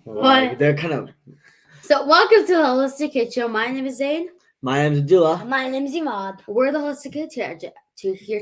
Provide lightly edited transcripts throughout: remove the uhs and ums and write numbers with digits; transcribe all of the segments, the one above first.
They're kind of. So welcome to the Holistic Kid Show. My name is Zayn. My name is Abdullah. My name is Imad. We're the Holistic Kids here to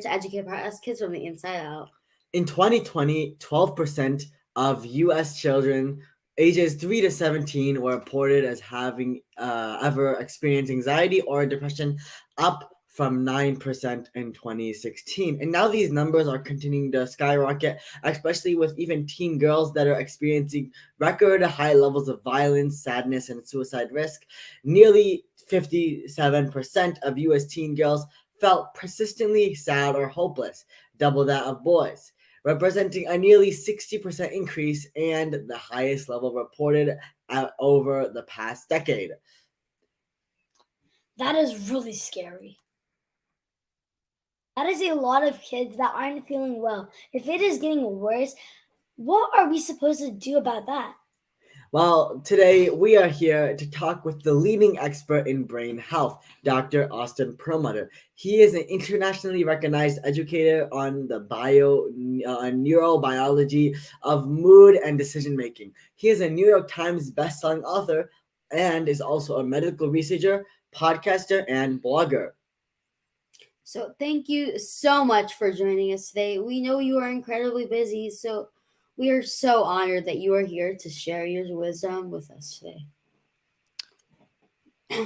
educate us kids from the inside out. In 2020, 12% of U.S. children ages 3 to 17 were reported as having ever experienced anxiety or depression, up from 9% in 2016. And now these numbers are continuing to skyrocket, especially with even teen girls that are experiencing record high levels of violence, sadness, and suicide risk. Nearly 57% of U.S. teen girls felt persistently sad or hopeless, double that of boys, representing a nearly 60% increase and the highest level reported over the past decade. That is really scary. That is a lot of kids that aren't feeling well. If it is getting worse, what are we supposed to do about that? Well, today we are here to talk with the leading expert in brain health, Dr. Austin Perlmutter. He is an internationally recognized educator on the neurobiology of mood and decision making. He is a New York Times bestselling author and is also a medical researcher, podcaster, and blogger. So thank you so much for joining us today. We know you are incredibly busy, so we are so honored that you are here to share your wisdom with us today.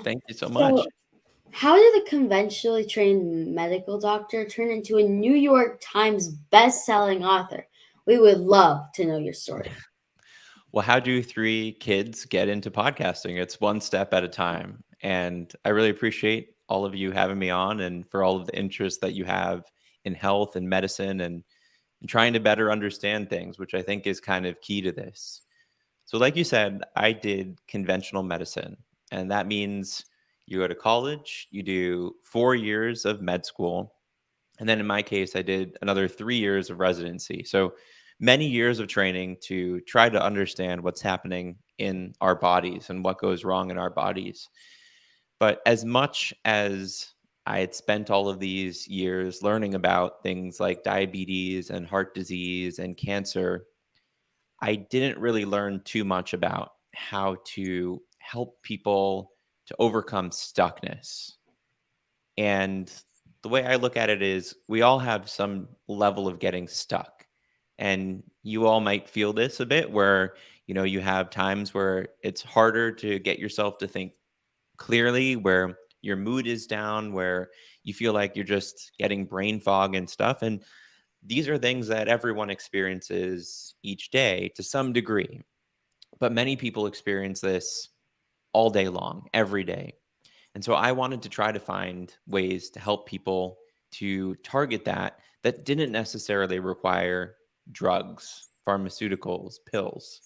Thank you so much. So, how did a conventionally trained medical doctor turn into a New York Times best-selling author? We would love to know your story. Well, how do 3 kids get into podcasting? It's one step at a time. And I really appreciate all of you having me on and for all of the interest that you have in health and medicine and trying to better understand things, which I think is kind of key to this. So like you said, I did conventional medicine, and that means you go to college, you do 4 years of med school, and then in my case, I did another 3 years of residency. So many years of training to try to understand what's happening in our bodies and what goes wrong in our bodies. But as much as I had spent all of these years learning about things like diabetes and heart disease and cancer, I didn't really learn too much about how to help people to overcome stuckness. And the way I look at it is we all have some level of getting stuck. And you all might feel this a bit where, you have times where it's harder to get yourself to think clearly, where your mood is down, where you feel like you're just getting brain fog and stuff. And these are things that everyone experiences each day to some degree. But many people experience this all day long, every day. And so I wanted to try to find ways to help people to target that didn't necessarily require drugs, pharmaceuticals, pills.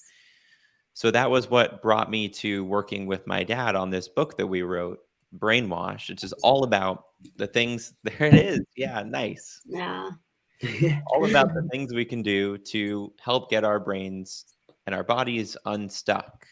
So that was what brought me to working with my dad on this book that we wrote, Brainwash, which is all about the things. There it is. Yeah, nice. Yeah. All about the things we can do to help get our brains and our bodies unstuck.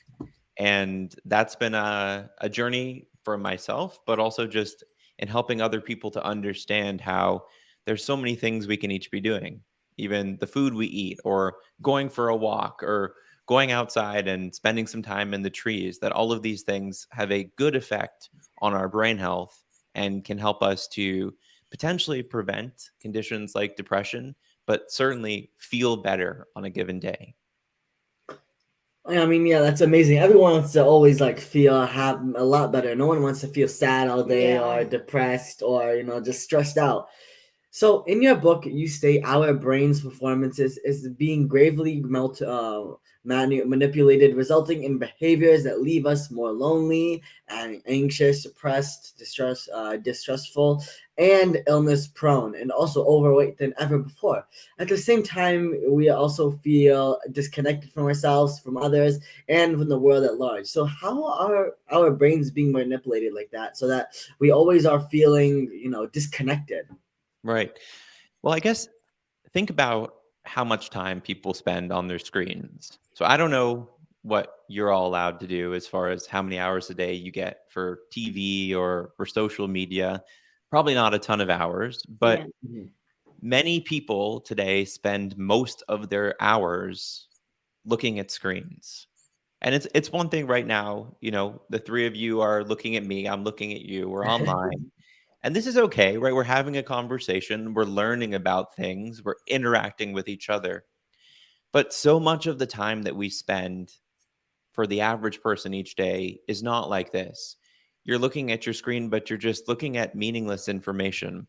And that's been a journey for myself, but also just in helping other people to understand how there's so many things we can each be doing, even the food we eat, or going for a walk, or going outside and spending some time in the trees, that all of these things have a good effect on our brain health and can help us to potentially prevent conditions like depression, but certainly feel better on a given day. I mean, yeah, that's amazing. Everyone wants to always feel have a lot better. No one wants to feel sad all day or depressed or just stressed out. So in your book, you state our brain's performances is being gravely manipulated, resulting in behaviors that leave us more lonely and anxious, depressed, distrustful, and illness prone, and also overweight than ever before. At the same time, we also feel disconnected from ourselves, from others, and from the world at large. So how are our brains being manipulated like that so that we always are feeling, disconnected? Right. Well, I guess think about how much time people spend on their screens. So I don't know what you're all allowed to do as far as how many hours a day you get for TV or for social media. Probably not a ton of hours, but many people today spend most of their hours looking at screens. And it's one thing right now, the three of you are looking at me, I'm looking at you, we're online. And this is okay, right? We're having a conversation, we're learning about things, we're interacting with each other. But so much of the time that we spend for the average person each day is not like this. You're looking at your screen, but you're just looking at meaningless information.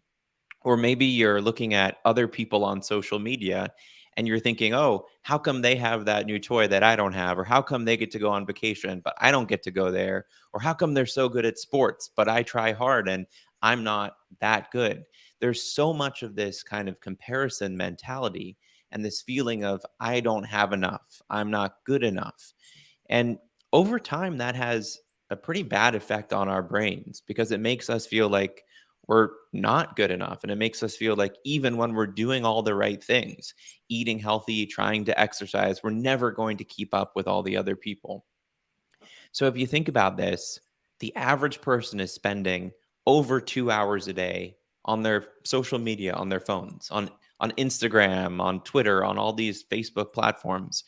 Or maybe you're looking at other people on social media and you're thinking, oh, how come they have that new toy that I don't have? Or how come they get to go on vacation, but I don't get to go there? Or how come they're so good at sports, but I try hard and I'm not that good? There's so much of this kind of comparison mentality and this feeling of, I don't have enough, I'm not good enough. And over time, that has a pretty bad effect on our brains because it makes us feel like we're not good enough. And it makes us feel like even when we're doing all the right things, eating healthy, trying to exercise, we're never going to keep up with all the other people. So if you think about this, the average person is spending over 2 hours a day on their social media, on their phones, on Instagram, on Twitter, on all these Facebook platforms.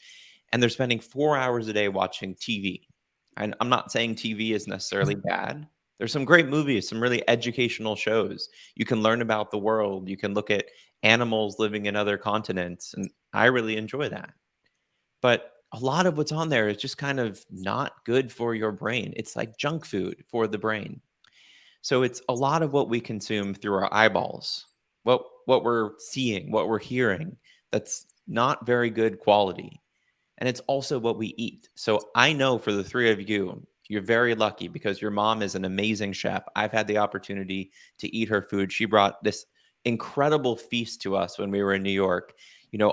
And they're spending 4 hours a day watching TV. And I'm not saying TV is necessarily bad. There's some great movies, some really educational shows. You can learn about the world. You can look at animals living in other continents. And I really enjoy that. But a lot of what's on there is just kind of not good for your brain. It's like junk food for the brain. So it's a lot of what we consume through our eyeballs, what we're seeing, what we're hearing, that's not very good quality. And it's also what we eat. So I know for the three of you, you're very lucky because your mom is an amazing chef. I've had the opportunity to eat her food. She brought this incredible feast to us when we were in New York.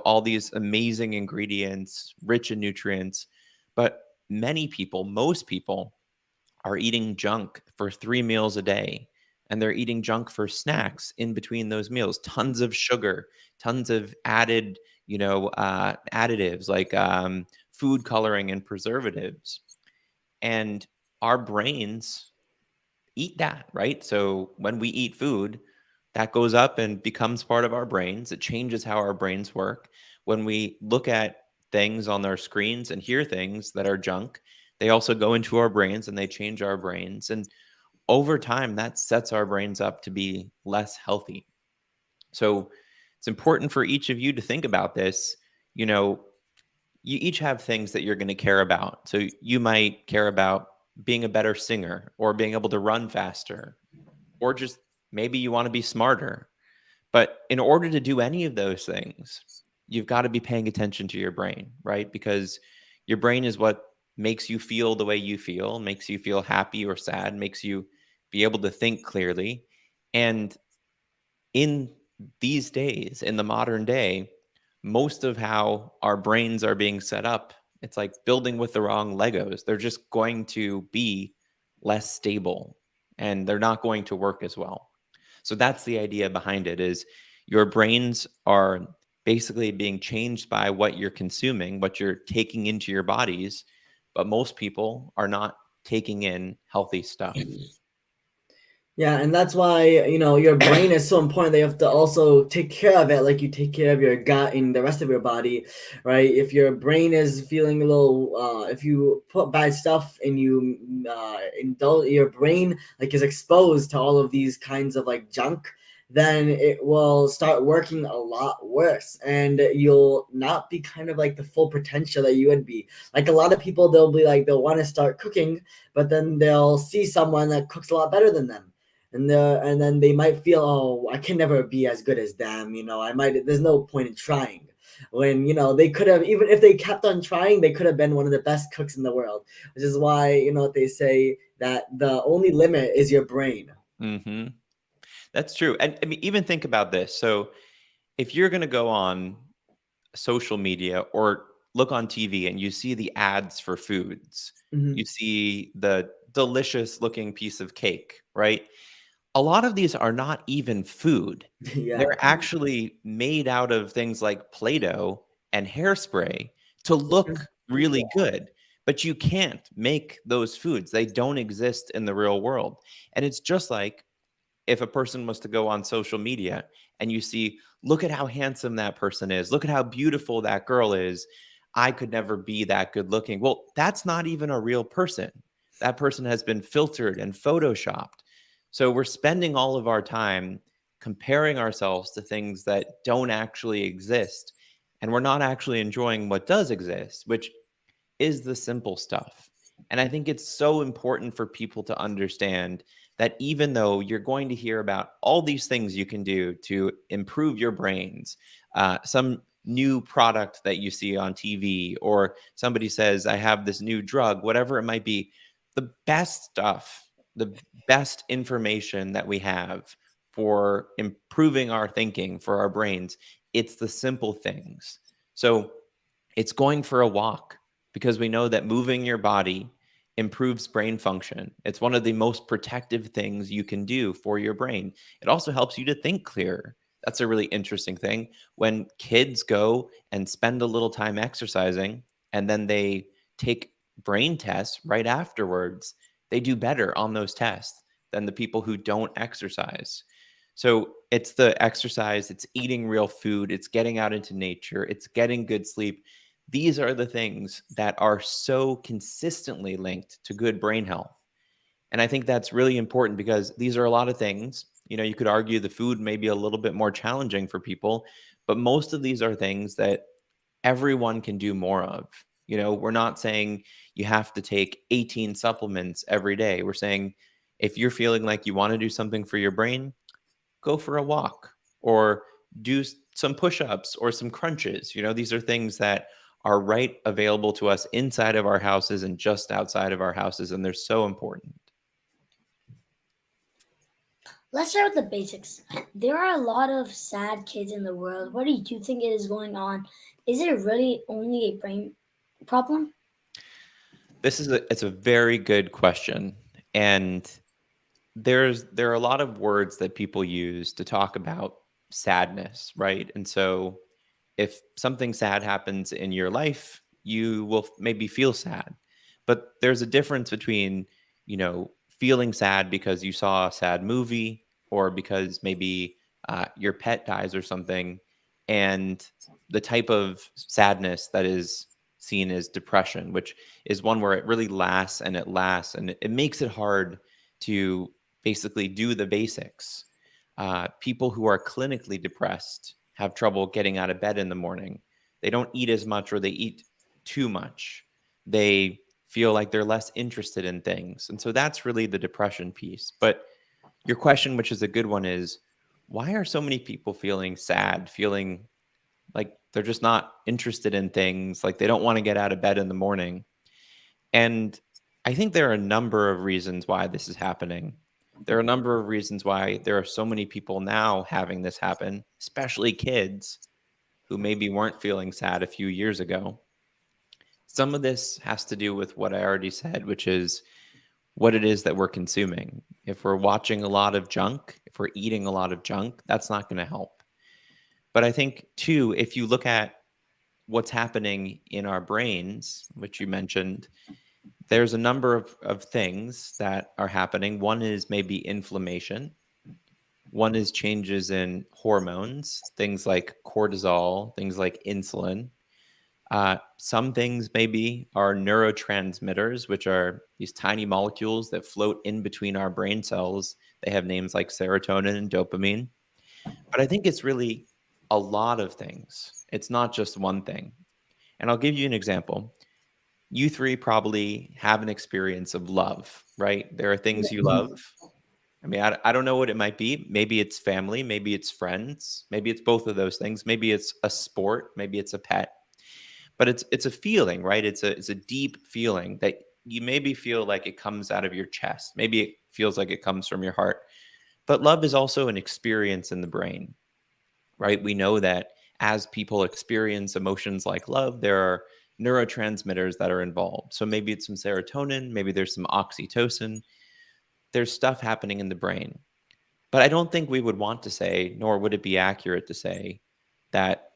All these amazing ingredients, rich in nutrients. But many people, most people, are eating junk for 3 meals a day. And they're eating junk for snacks in between those meals. Tons of sugar, tons of additives like food coloring and preservatives. And our brains eat that, right? So when we eat food, that goes up and becomes part of our brains. It changes how our brains work. When we look at things on our screens and hear things that are junk, they also go into our brains and they change our brains. And over time, that sets our brains up to be less healthy. So it's important for each of you to think about this. You each have things that you're going to care about. So you might care about being a better singer or being able to run faster, or just maybe you want to be smarter. But in order to do any of those things, you've got to be paying attention to your brain, right? Because your brain is what makes you feel the way you feel, makes you feel happy or sad, makes you be able to think clearly. And in these days, in the modern day, most of how our brains are being set up, it's like building with the wrong Legos. They're just going to be less stable and they're not going to work as well. So that's the idea behind it, is your brains are basically being changed by what you're consuming, what you're taking into your bodies, but most people are not taking in healthy stuff. Yeah, and that's why, your brain is so important that you have to also take care of it like you take care of your gut and the rest of your body, right? If your brain is feeling a little, if you put bad stuff and you indulge, your brain like is exposed to all of these kinds of like junk, then it will start working a lot worse and you'll not be kind of like the full potential that you would be. Like a lot of people, they'll want to start cooking, but then they'll see someone that cooks a lot better than them. And then they might feel, oh, I can never be as good as them. There's no point in trying. When they could have, even if they kept on trying, they could have been one of the best cooks in the world. Which is why what they say, that the only limit is your brain. Mm-hmm. That's true. And I mean, even think about this. So if you're going to go on social media or look on TV and you see the ads for foods, Mm-hmm. you see the delicious looking piece of cake, right? A lot of these are not even food. Yeah. They're actually made out of things like Play-Doh and hairspray to look really good. But you can't make those foods. They don't exist in the real world. And it's just like if a person was to go on social media and you see, look at how handsome that person is, look at how beautiful that girl is. I could never be that good looking. Well, that's not even a real person. That person has been filtered and photoshopped. So we're spending all of our time comparing ourselves to things that don't actually exist. And we're not actually enjoying what does exist, which is the simple stuff. And I think it's so important for people to understand that even though you're going to hear about all these things you can do to improve your brains, some new product that you see on TV, or somebody says, I have this new drug, whatever it might be, the best stuff, the best information that we have for improving our thinking, for our brains, it's the simple things. So it's going for a walk, because we know that moving your body improves brain function. It's one of the most protective things you can do for your brain. It also helps you to think clearer. That's a really interesting thing. When kids go and spend a little time exercising and then they take brain tests right afterwards, they do better on those tests than the people who don't exercise. So it's the exercise, it's eating real food, it's getting out into nature, it's getting good sleep. These are the things that are so consistently linked to good brain health. And I think that's really important, because these are a lot of things. You could argue the food may be a little bit more challenging for people, but most of these are things that everyone can do more of. We're not saying you have to take 18 supplements every day. We're saying if you're feeling like you want to do something for your brain, go for a walk, or do some push-ups or some crunches. These are things that are right available to us inside of our houses and just outside of our houses, and they're so important. Let's start with the basics. There are a lot of sad kids in the world. What do you think is going on? Is it really only a brain problem? It's a very good question. And there are a lot of words that people use to talk about sadness, right? And so if something sad happens in your life, you will maybe feel sad. But there's a difference between, feeling sad because you saw a sad movie, or because maybe your pet dies or something, and the type of sadness that is seen as depression, which is one where it really lasts and it lasts, and it makes it hard to basically do the basics. People who are clinically depressed have trouble getting out of bed in the morning. They don't eat as much, or they eat too much. They feel like they're less interested in things. And so that's really the depression piece. But your question, which is a good one, is why are so many people feeling sad, feeling like they're just not interested in things, like they don't want to get out of bed in the morning? And I think there are a number of reasons why this is happening. There are a number of reasons why there are so many people now having this happen, especially kids who maybe weren't feeling sad a few years ago. Some of this has to do with what I already said, which is what it is that we're consuming. If we're watching a lot of junk, if we're eating a lot of junk, that's not going to help. But I think, too, if you look at what's happening in our brains, which you mentioned, there's a number of things that are happening. One is maybe inflammation. One is changes in hormones, things like cortisol, things like insulin. Some things maybe are neurotransmitters, which are these tiny molecules that float in between our brain cells. They have names like serotonin and dopamine. But I think it's really a lot of things. It's not just one thing. And I'll give you an example. You three probably have an experience of love, right? There are things you love. I mean, I don't know what it might be. Maybe it's family, maybe it's friends, maybe it's both of those things. Maybe it's a sport, maybe it's a pet. But it's a feeling, right? It's a deep feeling that you maybe feel like it comes out of your chest. Maybe it feels like it comes from your heart. But love is also an experience in the brain, right? We know that as people experience emotions like love, there are neurotransmitters that are involved. So maybe it's some serotonin, maybe there's some oxytocin. There's stuff happening in the brain. But I don't think we would want to say, nor would it be accurate to say, that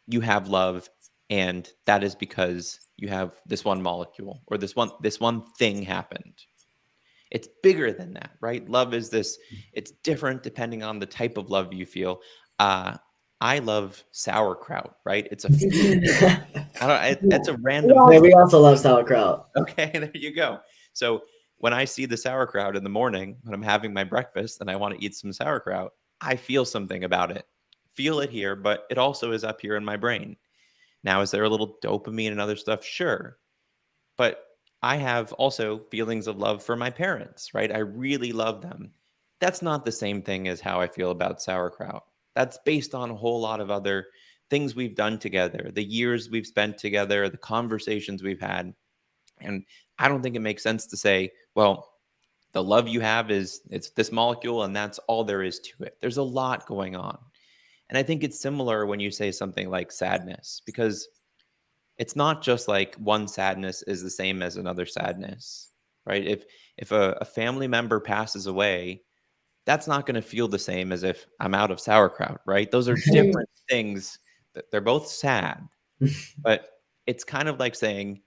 you have love and that is because you have this one molecule, or this one thing happened. It's bigger than that, right? Love is this, it's different depending on the type of love you feel. I love sauerkraut, right? It's a feeling. I don't. It's a random Yeah, Well, we also love sauerkraut. Okay, there you go. So when I see the sauerkraut in the morning, when I'm having my breakfast and I want to eat some sauerkraut, I feel something about it. Feel it here, but it also is up here in my brain. Now, is there a little dopamine and other stuff? Sure. But I have also feelings of love for my parents, right? I really love them. That's not the same thing as how I feel about sauerkraut. That's based on a whole lot of other things we've done together, the years we've spent together, the conversations we've had. And I don't think it makes sense to say, well, the love you have is it's this molecule and that's all there is to it. There's a lot going on. And I think it's similar when you say something like sadness, because it's not just like one sadness is the same as another sadness, right? If a family member passes away, that's not going to feel the same as if I'm out of sauerkraut, right? Those are different things. They're both sad, but it's kind of like saying,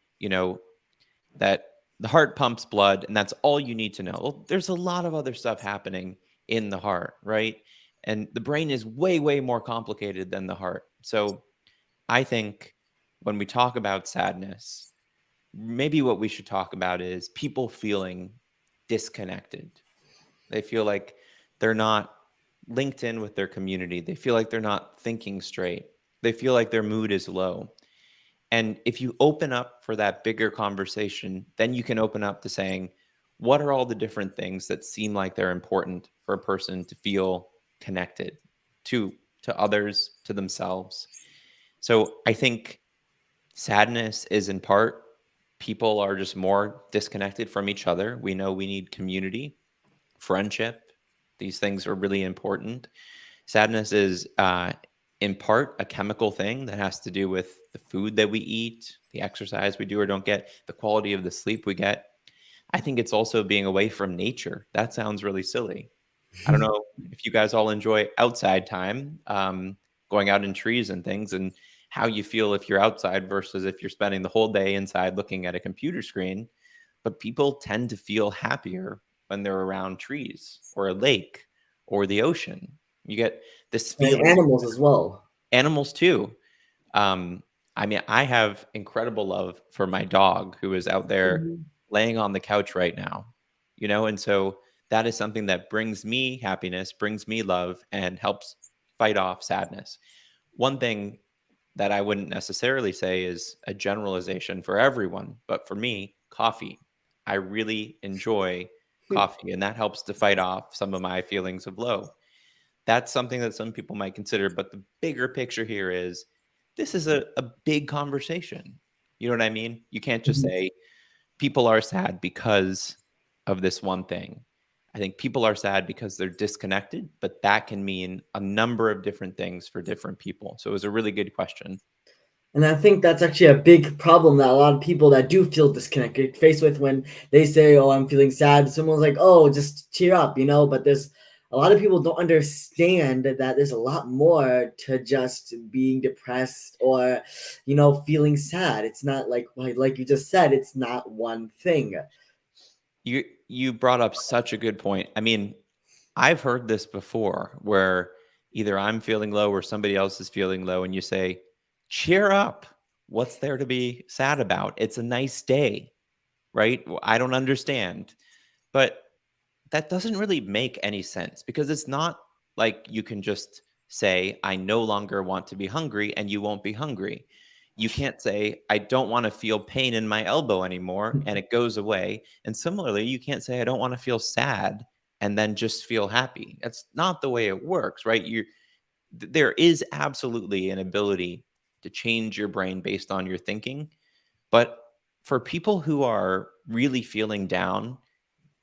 that the heart pumps blood and that's all you need to know. Well, there's a lot of other stuff happening in the heart, right? And the brain is way, way more complicated than the heart. So I think when we talk about sadness, maybe what we should talk about is people feeling disconnected. They feel like they're not linked in with their community. They feel like they're not thinking straight. They feel like their mood is low. And if you open up for that bigger conversation, then you can open up to saying, what are all the different things that seem like they're important for a person to feel connected to others, to themselves? So I think sadness is in part people are just more disconnected from each other. We know we need community, friendship. These things are really important. Sadness is in part a chemical thing that has to do with the food that we eat, the exercise we do or don't get, the quality of the sleep we get. I think it's also being away from nature. That sounds really silly. I don't know if you guys all enjoy outside time, going out in trees and things, and how you feel if you're outside versus if you're spending the whole day inside looking at a computer screen. But people tend to feel happier when they're around trees or a lake or the ocean. You get this And feeling. animals as well. Animals too. Um, I mean, I have incredible love for my dog who is out there Mhm. laying on the couch right now, and so that is something that brings me happiness, brings me love, and helps fight off sadness. One thing that I wouldn't necessarily say is a generalization for everyone, but for me, coffee. I really enjoy coffee, and that helps to fight off some of my feelings of low. That's something that some people might consider, but the bigger picture here is this is a big conversation. You know what I mean? You can't just Mhm. say people are sad because of this one thing. I think people are sad because they're disconnected, but that can mean a number of different things for different people. So it was a really good question. And I think that's actually a big problem that a lot of people that do feel disconnected face with when they say, "Oh, I'm feeling sad." Someone's like, "Oh, just cheer up," But there's a lot of people don't understand that there's a lot more to just being depressed or, feeling sad. It's not like you just said. It's not one thing. You brought up such a good point. I mean, I've heard this before where either I'm feeling low or somebody else is feeling low, and you say, cheer up. What's there to be sad about? It's a nice day, right? Well, I don't understand. But that doesn't really make any sense because it's not like you can just say, I no longer want to be hungry and you won't be hungry. You can't say, I don't want to feel pain in my elbow anymore and it goes away. And similarly, you can't say, I don't want to feel sad and then just feel happy. That's not the way it works, right? There is absolutely an ability to change your brain based on your thinking. But for people who are really feeling down,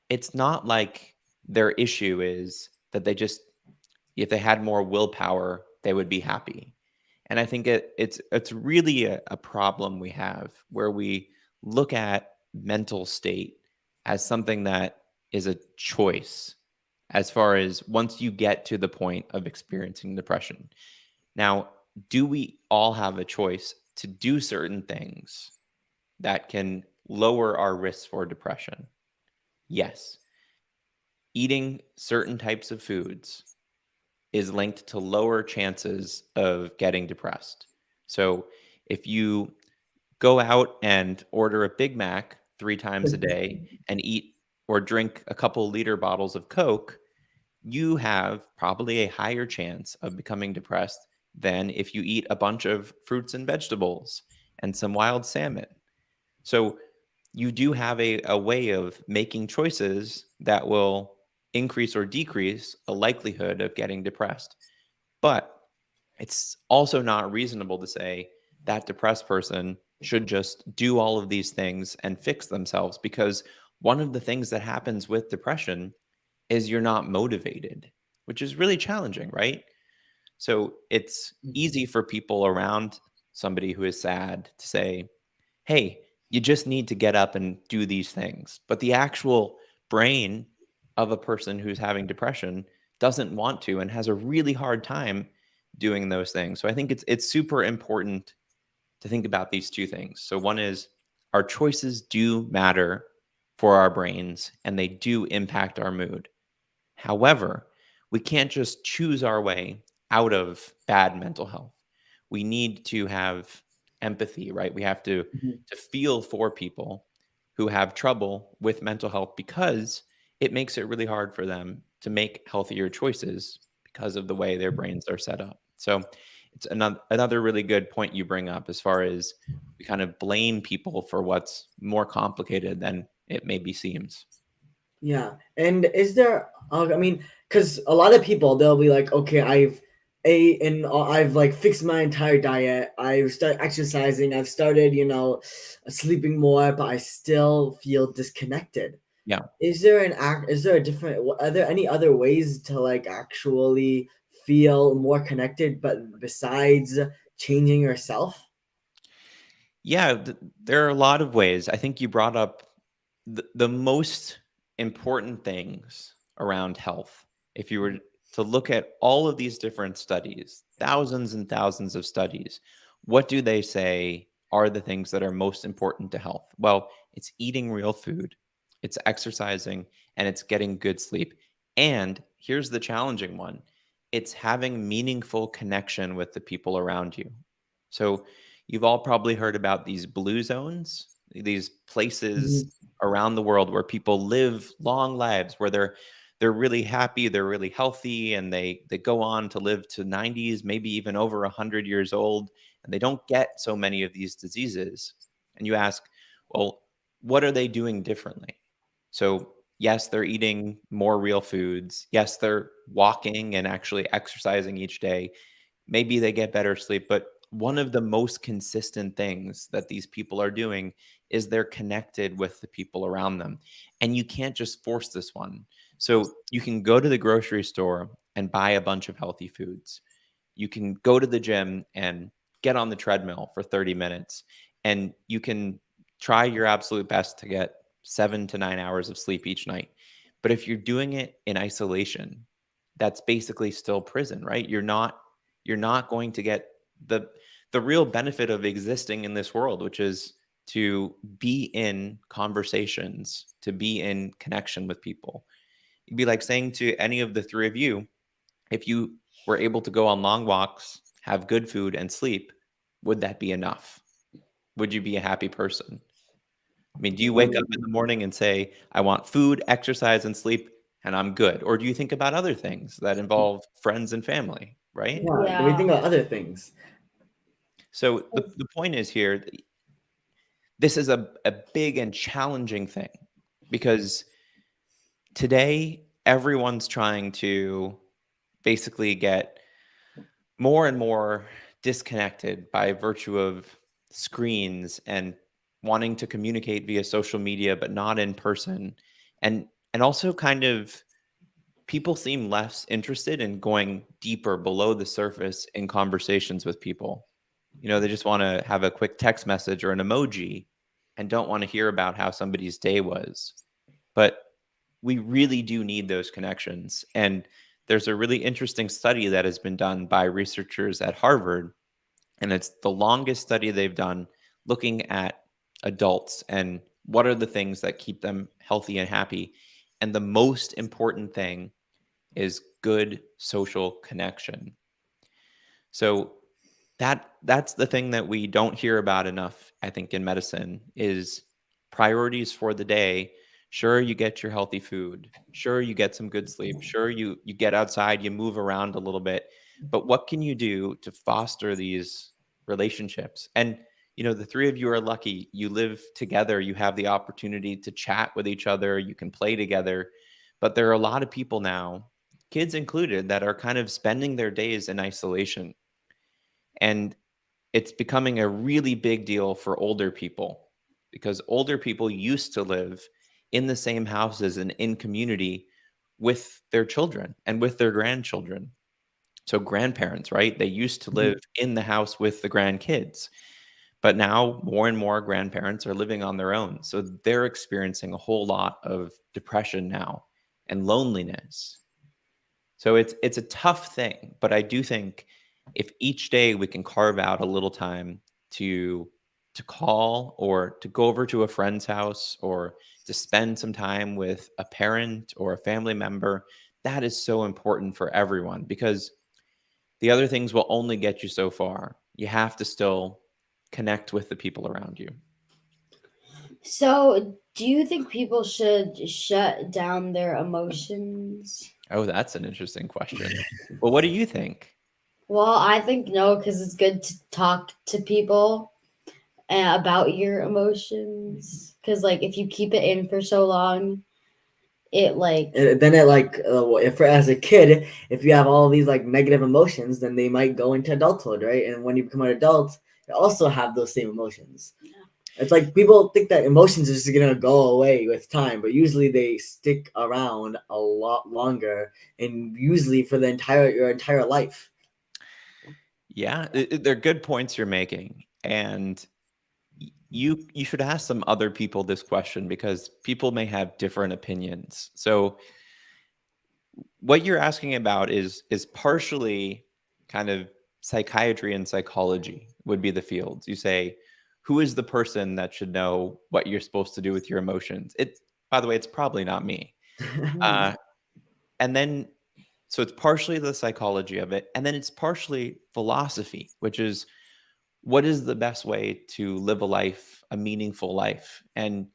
it's not like their issue is that if they had more willpower, they would be happy. And I think it's really a problem we have where we look at mental state as something that is a choice as far as once you get to the point of experiencing depression. Now, do we all have a choice to do certain things that can lower our risk for depression? Yes. Eating certain types of foods is linked to lower chances of getting depressed. So if you go out and order a Big Mac 3 times a day and eat or drink a couple liter bottles of Coke, you have probably a higher chance of becoming depressed than if you eat a bunch of fruits and vegetables and some wild salmon. So you do have a way of making choices that will increase or decrease a likelihood of getting depressed. But it's also not reasonable to say that depressed person should just do all of these things and fix themselves, because one of the things that happens with depression is you're not motivated, which is really challenging, right? So it's easy for people around somebody who is sad to say, hey, you just need to get up and do these things. But the actual brain of a person who's having depression doesn't want to and has a really hard time doing those things. So I think it's super important to think about these two things. So one is our choices do matter for our brains and they do impact our mood. However, we can't just choose our way out of bad mental health. We need to have empathy, right? We have to feel for people who have trouble with mental health, because it makes it really hard for them to make healthier choices because of the way their brains are set up. So it's another really good point you bring up, as far as we kind of blame people for what's more complicated than it maybe seems. Yeah. And is there, I mean, because a lot of people, they'll be like, okay, I've ate and I've like fixed my entire diet. I've started exercising. I've started, sleeping more, but I still feel disconnected. Yeah. Is there is there a different, are there any other ways to like actually feel more connected, but besides changing yourself? Yeah, there are a lot of ways. I think you brought up the most important things around health. If you were to look at all of these different studies, thousands and thousands of studies, what do they say are the things that are most important to health? Well, it's eating real food, it's exercising, and it's getting good sleep. And here's the challenging one: it's having meaningful connection with the people around you. So, you've all probably heard about these blue zones, these places Mhm. around the world where people live long lives, where they're really happy, they're really healthy, and they go on to live to 90s, maybe even over 100 years old, and they don't get so many of these diseases. And you ask, well, what are they doing differently? So, yes, they're eating more real foods. Yes, they're walking and actually exercising each day. Maybe they get better sleep, but one of the most consistent things that these people are doing is they're connected with the people around them. And you can't just force this one. So you can go to the grocery store and buy a bunch of healthy foods. You can go to the gym and get on the treadmill for 30 minutes. And you can try your absolute best to get 7 to 9 hours of sleep each night. But if you're doing it in isolation, that's basically still prison, right? You're not going to get the the real benefit of existing in this world, which is to be in conversations, to be in connection with people. It'd be like saying to any of the three of you, if you were able to go on long walks, have good food, and sleep, would that be enough? Would you be a happy person? I mean, do you wake up in the morning and say, I want food, exercise, and sleep, and I'm good? Or do you think about other things that involve friends and family, right? Yeah. Do we think about other things? So the point is here, this is a big and challenging thing, because today everyone's trying to basically get more and more disconnected by virtue of screens and wanting to communicate via social media but not in person, and also kind of people seem less interested in going deeper below the surface in conversations with people. They just want to have a quick text message or an emoji and don't want to hear about how somebody's day was. But we really do need those connections. And there's a really interesting study that has been done by researchers at Harvard, and it's the longest study they've done looking at adults and what are the things that keep them healthy and happy. And the most important thing is good social connection. So that's the thing that we don't hear about enough, I think, in medicine is priorities for the day. Sure, you get your healthy food. Sure, you get some good sleep. Sure, you get outside, you move around a little bit. But what can you do to foster these relationships? And the three of you are lucky. You live together. You have the opportunity to chat with each other. You can play together. But there are a lot of people now, kids included, that are kind of spending their days in isolation. And it's becoming a really big deal for older people because older people used to live in the same houses and in community with their children and with their grandchildren. So grandparents, right? They used to live in the house with the grandkids. But now more and more grandparents are living on their own. So they're experiencing a whole lot of depression now and loneliness. So it's a tough thing, but I do think if each day we can carve out a little time to call or to go over to a friend's house or to spend some time with a parent or a family member, that is so important for everyone because the other things will only get you so far. You have to still connect with the people around you. So, do you think people should shut down their emotions? Oh, that's an interesting question. Well, what do you think? Well, I think no, because it's good to talk to people about your emotions. Because, like, if you keep it in for so long, it like Then it like if as a kid, if you have all these like negative emotions, then they might go into adulthood, right? And when you become an adult, you also have those same emotions. It's like people think that emotions are just gonna go away with time, but usually they stick around a lot longer, and usually for your entire life. Yeah, they're good points you're making, and you should ask some other people this question because people may have different opinions. So what you're asking about is partially kind of psychiatry and psychology would be the fields. You say, who is the person that should know what you're supposed to do with your emotions? It, by the way, it's probably not me. Uh, and then, so it's partially the psychology of it, and then it's partially philosophy, which is what is the best way to live a life, a meaningful life? And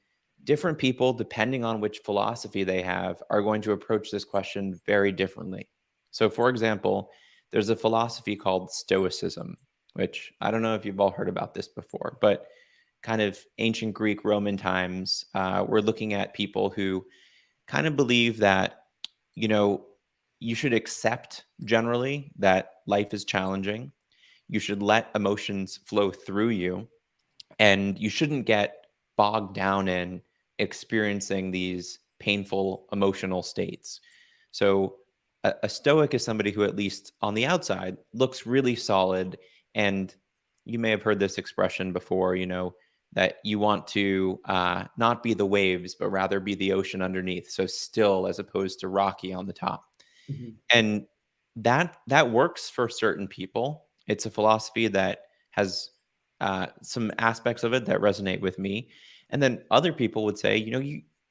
different people, depending on which philosophy they have, are going to approach this question very differently. So, for example, there's a philosophy called Stoicism, which I don't know if you've all heard about this before, but kind of ancient Greek, Roman times, we're looking at people who kind of believe that, you know, you should accept generally that life is challenging. You should let emotions flow through you, and you shouldn't get bogged down in experiencing these painful emotional states. So, a stoic is somebody who, at least on the outside, looks really solid. And you may have heard this expression before, that you want to not be the waves, but rather be the ocean underneath. So, still as opposed to rocky on the top. Mhm. And that works for certain people. It's a philosophy that has some aspects of it that resonate with me. And then other people would say,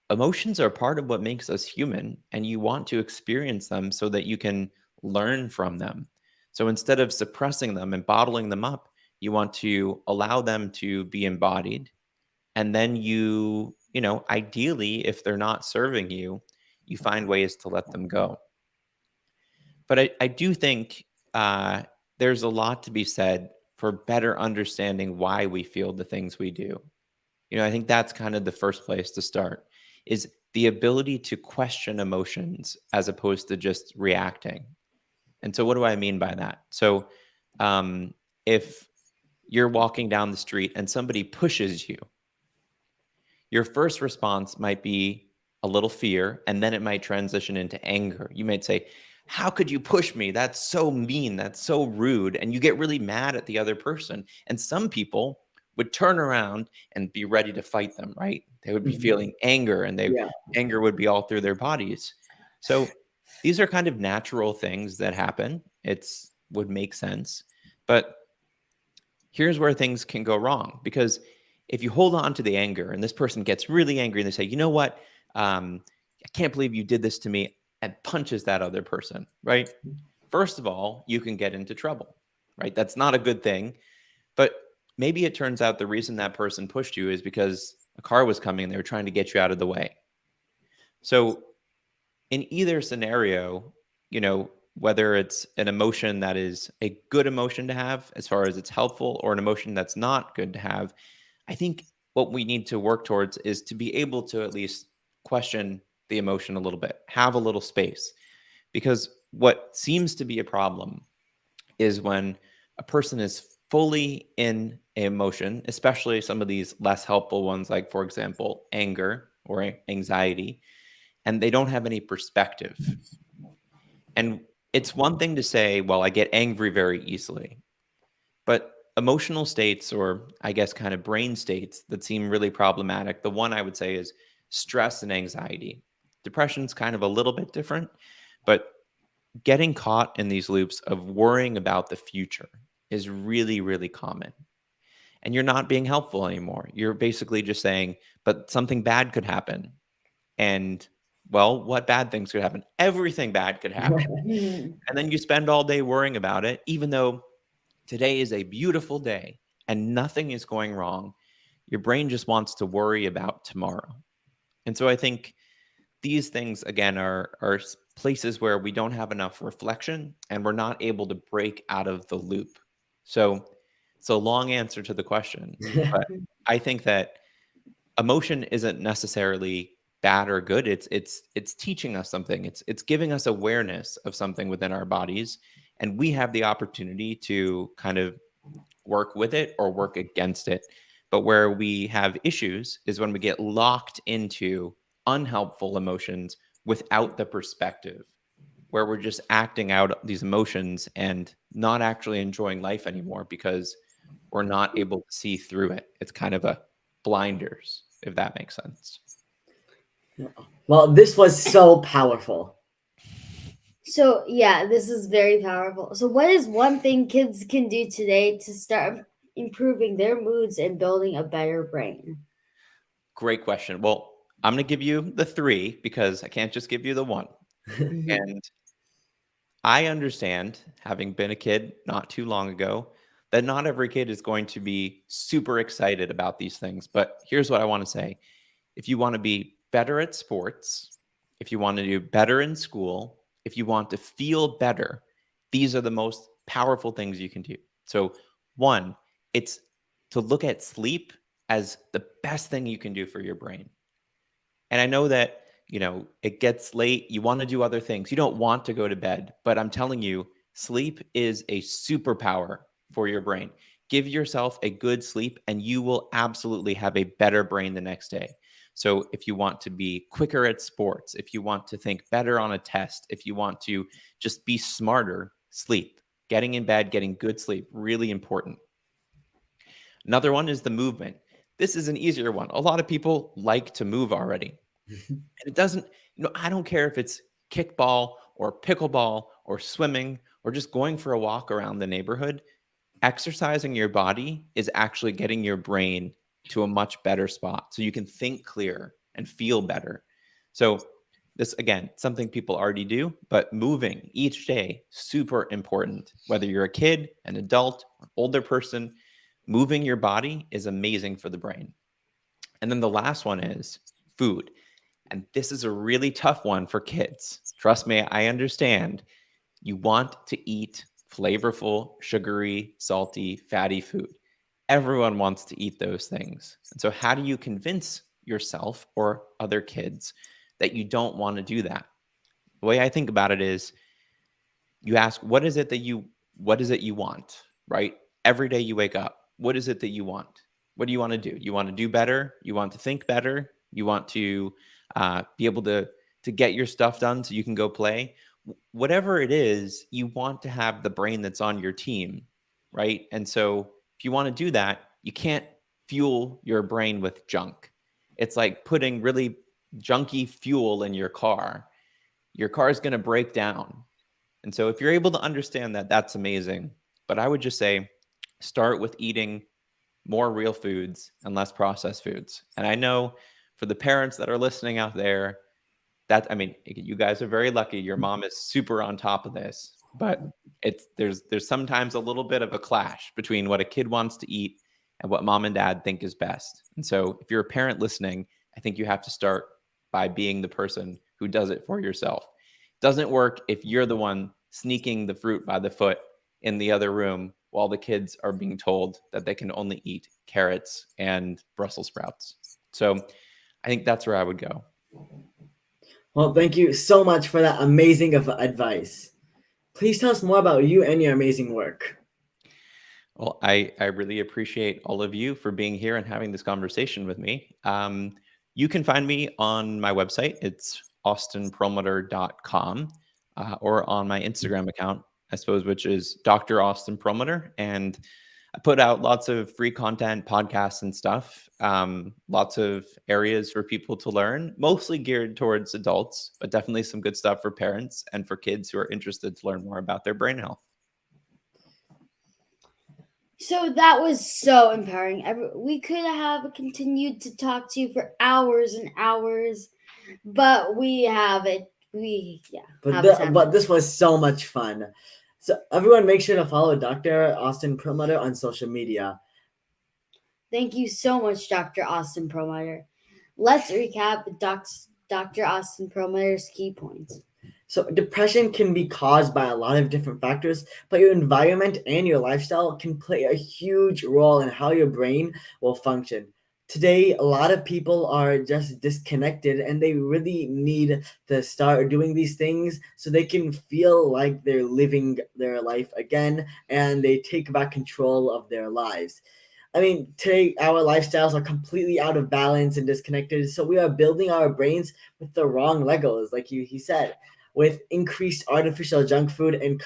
emotions are part of what makes us human, and you want to experience them so that you can learn from them. So instead of suppressing them and bottling them up, you want to allow them to be embodied. And then ideally, if they're not serving you, you find ways to let them go. But I do think there's a lot to be said for better understanding why we feel the things we do. I think that's kind of the first place to start is the ability to question emotions as opposed to just reacting. And so what do I mean by that? So if you're walking down the street and somebody pushes you, your first response might be a little fear, and then it might transition into anger. You might say, how could you push me? That's so mean. That's so rude. And you get really mad at the other person. And some people would turn around and be ready to fight them, right? They would be Mhm. feeling anger, and Yeah. anger would be all through their bodies. So these are kind of natural things that happen. It's would make sense. But here's where things can go wrong, because if you hold on to the anger and this person gets really angry and they say, you know what, I can't believe you did this to me. and punches that other person, right? First of all, you can get into trouble, right? That's not a good thing. But maybe it turns out the reason that person pushed you is because a car was coming and they were trying to get you out of the way. So in either scenario, whether it's an emotion that is a good emotion to have as far as it's helpful or an emotion that's not good to have, I think what we need to work towards is to be able to at least question the emotion a little bit, have a little space. Because what seems to be a problem is when a person is fully in an emotion, especially some of these less helpful ones, like, for example, anger or anxiety, and they don't have any perspective. And it's one thing to say, well, I get angry very easily, but emotional states, or I guess kind of brain states that seem really problematic, the one I would say is stress and anxiety. Depression's kind of a little bit different, but getting caught in these loops of worrying about the future is really, really common. And you're not being helpful anymore. You're basically just saying, but something bad could happen. And well, what bad things could happen? Everything bad could happen. Mhm. And then you spend all day worrying about it, even though today is a beautiful day and nothing is going wrong. Your brain just wants to worry about tomorrow. And so I think these things, again, are places where we don't have enough reflection and we're not able to break out of the loop. So it's a long answer to the question, but I think that emotion isn't necessarily bad or good. It's teaching us something. It's giving us awareness of something within our bodies, and we have the opportunity to kind of work with it or work against it. But where we have issues is when we get locked into unhelpful emotions without the perspective, where we're just acting out these emotions and not actually enjoying life anymore because we're not able to see through it. It's kind of a blinders, if that makes sense. Well, this was so powerful. So, yeah, this is very powerful. So, what is one thing kids can do today to start improving their moods and building a better brain? Great question. Well, I'm going to give you the 3 because I can't just give you the 1. Mhm. And I understand, having been a kid not too long ago, that not every kid is going to be super excited about these things. But here's what I want to say. If you want to be better at sports, if you want to do better in school, if you want to feel better, these are the most powerful things you can do. So, one, it's to look at sleep as the best thing you can do for your brain. And I know that, it gets late. You want to do other things. You don't want to go to bed. But I'm telling you, sleep is a superpower for your brain. Give yourself a good sleep, and you will absolutely have a better brain the next day. So if you want to be quicker at sports, if you want to think better on a test, if you want to just be smarter, sleep. Getting in bed, getting good sleep, really important. Another one is the movement. This is an easier one. A lot of people like to move already. And it doesn't, I don't care if it's kickball or pickleball or swimming or just going for a walk around the neighborhood. Exercising your body is actually getting your brain to a much better spot so you can think clear and feel better. So, this again, something people already do, but moving each day, super important. Whether you're a kid, an adult, or older person, moving your body is amazing for the brain. And then the last one is food. And this is a really tough one for kids. Trust me, I understand. You want to eat flavorful, sugary, salty, fatty food. Everyone wants to eat those things. And so, how do you convince yourself or other kids that you don't want to do that? The way I think about it is you ask, what is it you want, right? Every day you wake up, what is it that you want? What do you want to do? You want to do better? You want to think better? You want to be able to get your stuff done so you can go play? Whatever it is, you want to have the brain that's on your team, right? And so if you want to do that, you can't fuel your brain with junk. It's like putting really junky fuel in your car. Your car is going to break down. And so if you're able to understand that, that's amazing. But I would just say start with eating more real foods and less processed foods. And I know for the parents that are listening out there, I mean, you guys are very lucky. Your mom is super on top of this, but there's sometimes a little bit of a clash between what a kid wants to eat and what mom and dad think is best. And so if you're a parent listening, I think you have to start by being the person who does it for yourself. It doesn't work if you're the one sneaking the fruit by the foot in the other room while the kids are being told that they can only eat carrots and Brussels sprouts. So I think that's where I would go. Well, thank you so much for that amazing advice. Please tell us more about you and your amazing work. Well, I really appreciate all of you for being here and having this conversation with me. You can find me on my website. It's austinperlmutter.com, or on my Instagram account, I suppose, which is Dr. Austin Perlmutter. And I put out lots of free content, podcasts and stuff, lots of areas for people to learn, mostly geared towards adults, but definitely some good stuff for parents and for kids who are interested to learn more about their brain health. So that was so empowering. We could have continued to talk to you for hours and hours, but we have it. But this was so much fun. So everyone, make sure to follow Dr. Austin Perlmutter on social media. Thank you so much, Dr. Austin Perlmutter. Let's recap Dr. Austin Perlmutter's key points. So depression can be caused by a lot of different factors, but your environment and your lifestyle can play a huge role in how your brain will function. Today, a lot of people are just disconnected, and they really need to start doing these things so they can feel like they're living their life again and they take back control of their lives. I mean, today our lifestyles are completely out of balance and disconnected, so we are building our brains with the wrong Legos, like he said. With increased artificial junk food and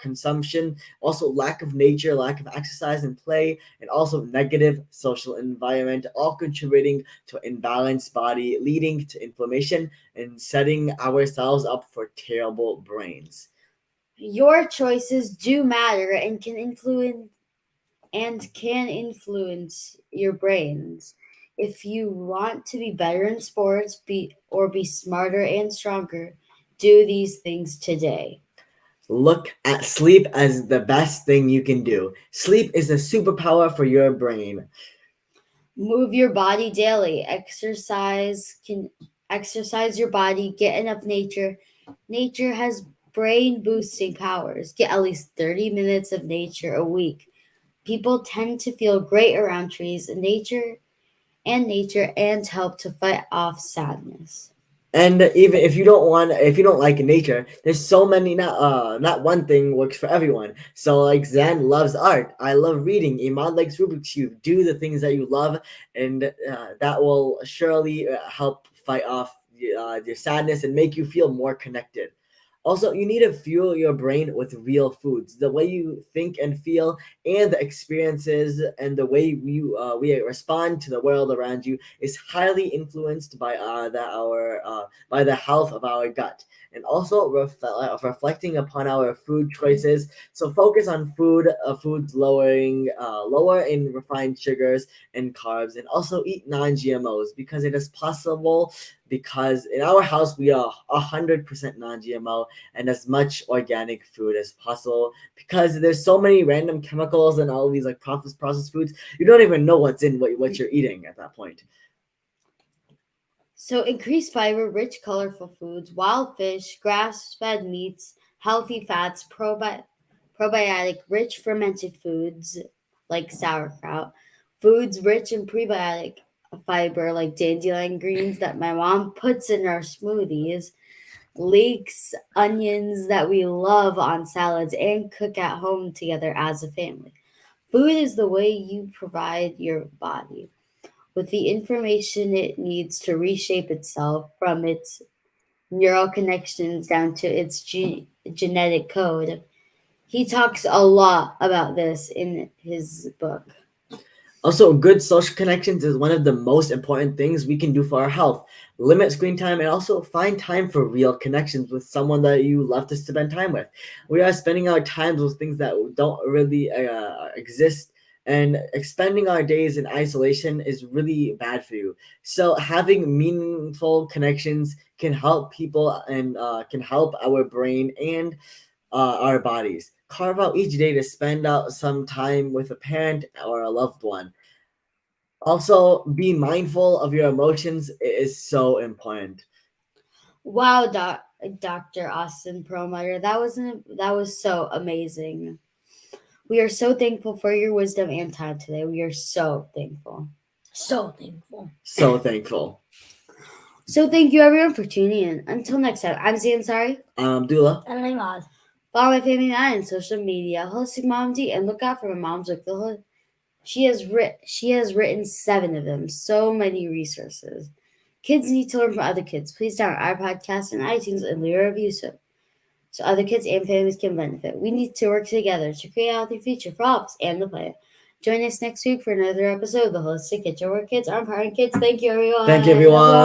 consumption, also lack of nature, lack of exercise and play, and also negative social environment, all contributing to an imbalanced body, leading to inflammation and setting ourselves up for terrible brains. Your choices do matter and can influence your brains. If you want to be better in sports, be smarter and stronger, do these things today. Look at sleep as the best thing you can do. Sleep is a superpower for your brain. Move your body daily. Exercise your body. Get enough nature. Nature has brain boosting powers. Get at least 30 minutes of nature a week. People tend to feel great around trees and nature and help to fight off sadness. And even if you don't like nature, there's so many. Not one thing works for everyone. So like Zan loves art. I love reading. Iman likes Rubik's Cube. Do the things that you love, and that will surely help fight off your sadness and make you feel more connected. Also, you need to fuel your brain with real foods. The way you think and feel, and the experiences, and the way we respond to the world around you is highly influenced by by the health of our gut, and also reflecting upon our food choices. So focus on foods lower in refined sugars and carbs, and also eat non-GMOs because it is possible. Because in our house we are 100% non-GMO and as much organic food as possible. Because there's so many random chemicals and all these like processed foods, you don't even know what's in what you're eating at that point. So increase fiber, rich, colorful foods, wild fish, grass-fed meats, healthy fats, probiotic, rich fermented foods like sauerkraut, foods rich in prebiotic fiber like dandelion greens that my mom puts in our smoothies, leeks, onions that we love on salads and cook at home together as a family. Food is the way you provide your body with the information it needs to reshape itself from its neural connections down to its genetic code. He talks a lot about this in his book. Also, good social connections is one of the most important things we can do for our health. Limit screen time and also find time for real connections with someone that you love to spend time with. We are spending our times with things that don't really exist and expending our days in isolation is really bad for you. So having meaningful connections can help people and can help our brain and our bodies. Carve out each day to spend out some time with a parent or a loved one. Also, be mindful of your emotions. It is so important. Wow, Dr. Austin Perlmutter, that was so amazing. We are so thankful for your wisdom and time today. We are so thankful. So thankful. So thankful. So thank you everyone for tuning in. Until next time, I'm Zansari. I'm Abdullah. And I'm Oz. Follow my family man on social media, Holistic Mom D, and look out for my mom's book, She has written 7 of them. So many resources. Kids need to learn from other kids. Please download our podcast and iTunes and leave a review so other kids and families can benefit. We need to work together to create a healthy future for all of us and the planet. Join us next week for another episode of the Holistic Kitchen, where kids are empowering kids. Thank you, everyone. Thank you, everyone.